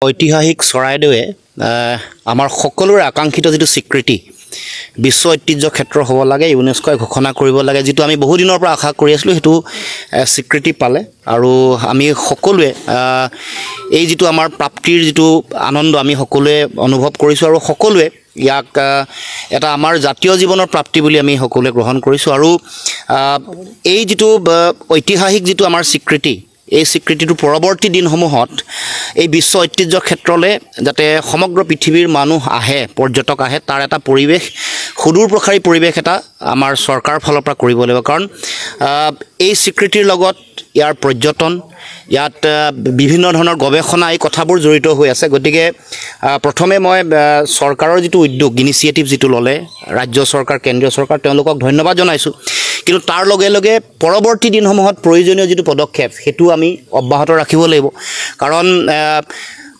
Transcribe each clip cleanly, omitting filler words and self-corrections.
ঐতিহাসিক চৰাইদেৱে আমাৰ সকলোৰে আকাংক্ষিত যেটো স্বীকৃতি বিশ্ব ঐতিহ্য ক্ষেত্ৰ হ'ব লাগে ইউনেস্কোয়ে ঘোষণা কৰিব লাগে যেটো আমি বহু দিনৰ পৰা আশা কৰি আছিলো হেতু স্বীকৃতি পালে আৰু আমি সকলোৱে এই যেটো আমাৰ প্ৰাপ্তিৰ যেটো আনন্দ আমি সকলোৱে অনুভৱ কৰিছো আৰু সকলোৱে ইয়াক এটা আমাৰ জাতীয় জীৱনৰ প্ৰাপ্তি বুলি আমি সকলোৱে গ্ৰহণ কৰিছো আৰু এই যেটো ঐতিহাসিক যেটো আমাৰ স্বীকৃতি এই স্বীকৃতিটো পৰৱৰ্তী দিনসমূহত এই বিশ্ব ঐতিহ্য ক্ষেত্ৰলে যাতে সমগ্ৰ পৃথিৱীৰ মানুহ আহে পৰ্যটক আহে তাৰ এটা পৰিৱেশ সুদূৰ প্ৰসাৰী পৰিৱেশ এটা আমাৰ চৰকাৰ ফালৰ পৰা কৰিব লাগিব কাৰণ এই স্বীকৃতিৰ লগত ইয়াৰ পৰ্যটন ইয়াত বিভিন্ন ধৰণৰ গৱেষণা এই কথাবোৰ জড়িত হৈ আছে গতিকে প্ৰথমে মই চৰকাৰৰ যেটো উদ্যোগ ইনিচিয়েটিভ যেটো ললে ৰাজ্য চৰকাৰ কেন্দ্ৰীয় চৰকাৰ তেওঁলোকক ধন্যবাদ জনাইছো কিন্তু তাৰ লগে লগে পৰৱৰ্তী দিনসমূহত প্ৰয়োজনীয় যেটো পদক্ষেপ হেতু আমি অব্যাহত ৰাখিব লাগিব কাৰণ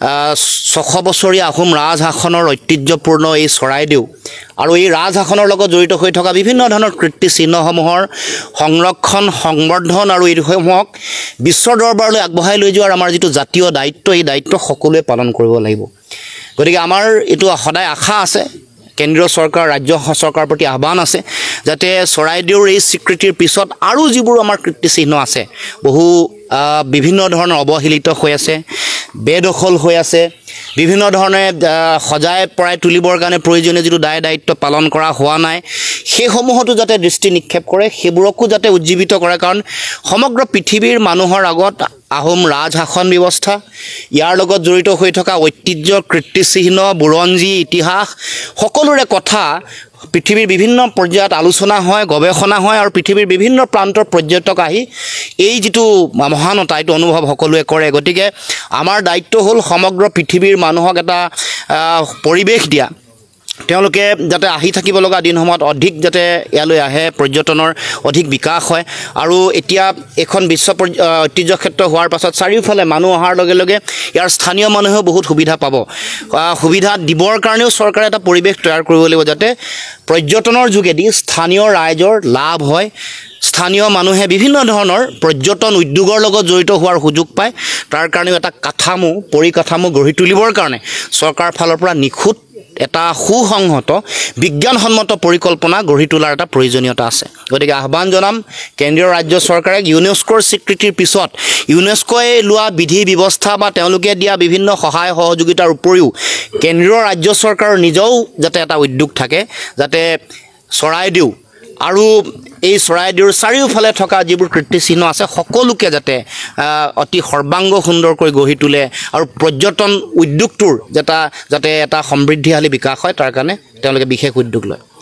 600 বছৰীয়া আহোম ৰাজশাসনৰ ঐতিহ্যপূৰ্ণ এই চৰাইদেউ আৰু এই ৰাজশাসনৰ লগত জড়িত হৈ থকা বিভিন্ন ধৰণৰ কীৰ্তি চিহ্নসমূহৰ সংৰক্ষণ সংবৰ্ধন আৰু এইসমূহক বিশ্ব দৰবাৰলৈ আগবঢ়াই লৈ যোৱাৰ আমাৰ যেটো জাতীয় দায়িত্ব এই দায়িত্ব সকলোৱে পালন কৰিব লাগিব গতিকে আমাৰ এটো সদায় আশা আছে কেন্দ্ৰীয় চৰকাৰ ৰাজ্য চৰকাৰৰ প্ৰতি আহ্বান আছে যাতে চৰাইদেউৰ এই স্বীকৃতিৰ পিছত আৰু যিবোৰ আমাৰ কীৰ্তি চিহ্ন আছে বহু বিভিন্ন ধৰণৰ অৱহেলিত হৈ আছে বেদখল হৈ আছে বিভিন্ন ধৰণে সজাই পৰাই তুলিবৰ কাৰণে প্ৰয়োজনীয় যেটো দায়িত্ব পালন কৰা হোৱা নাই সেইসমূহতো যাতে দৃষ্টি নিক্ষেপ কৰে সেইবোৰকো যাতে উজ্জীৱিত কৰে কাৰণ সমগ্ৰ পৃথিৱীৰ মানুহৰ আগত আহোম ৰাজশাসন ব্যৱস্থা ইয়াৰ লগত জড়িত হৈ থকা ঐতিহ্য কীৰ্তি চিহ্ন বুৰঞ্জী ইতিহাস সকলোৰে কথা পৃথিৱীৰ বিভিন্ন পৰ্যায়ত আলোচনা হয় গৱেষণা হয় আৰু পৃথিৱীৰ বিভিন্ন প্ৰান্তৰ পৰ্যটক আহি এই যেটো মহানতা এইটো অনুভৱ সকলোৱে কৰে গতিকে আমাৰ দায়িত্ব হ'ল সমগ্ৰ পৃথিৱীৰ মানুহক এটা পৰিৱেশ দিয়া তেওঁলোকে যাতে আহি থাকিব লগা দিনসমূহত অধিক যাতে ইয়ালৈ আহে পৰ্যটনৰ অধিক বিকাশ হয় আৰু এতিয়া এখন বিশ্ব ঐতিহ্য ক্ষেত্ৰ হোৱাৰ পাছত চাৰিওফালে মানুহ অহাৰ লগে লগে ইয়াৰ স্থানীয় মানুহেও বহুত সুবিধা পাব সুবিধা দিবৰ কাৰণেও চৰকাৰে এটা পৰিৱেশ তৈয়াৰ কৰিব লাগিব যাতে পৰ্যটনৰ যোগেদি স্থানীয় ৰাইজৰ লাভ হয় স্থানীয় মানুহে বিভিন্ন ধৰণৰ পৰ্যটন উদ্যোগৰ লগত জড়িত হোৱাৰ সুযোগ পায় তাৰ কাৰণে এটা পৰিকাঠামো গঢ়ি তুলিবৰ কাৰণে চৰকাৰ ফালৰ পৰা নিখুঁত এটা সুসংহত বিজ্ঞানসন্মত পৰিকল্পনা গঢ়ি তোলাৰ এটা প্ৰয়োজনীয়তা আছে গতিকে আহ্বান জনাম কেন্দ্ৰীয় ৰাজ্য চৰকাৰে ইউনেস্কোৰ স্বীকৃতিৰ পিছত ইউনেস্কোয়ে লোৱা বিধি ব্যৱস্থা বা তেওঁলোকে দিয়া বিভিন্ন সহায় সহযোগিতাৰ উপৰিও কেন্দ্ৰীয় ৰাজ্য চৰকাৰৰ নিজেও যাতে এটা উদ্যোগ থাকে যাতে চৰাইদেউ আৰু এই চৰাইদেউৰ চাৰিওফালে থকা যিবোৰ কীৰ্তি চিহ্ন আছে সকলোকে যাতে অতি সৰ্বাংগ সুন্দৰকৈ গঢ়ি তোলে আৰু পৰ্যটন উদ্যোগটোৰ যাতে এটা সমৃদ্ধিশালী বিকাশ হয় তাৰ কাৰণে তেওঁলোকে বিশেষ উদ্যোগ লয়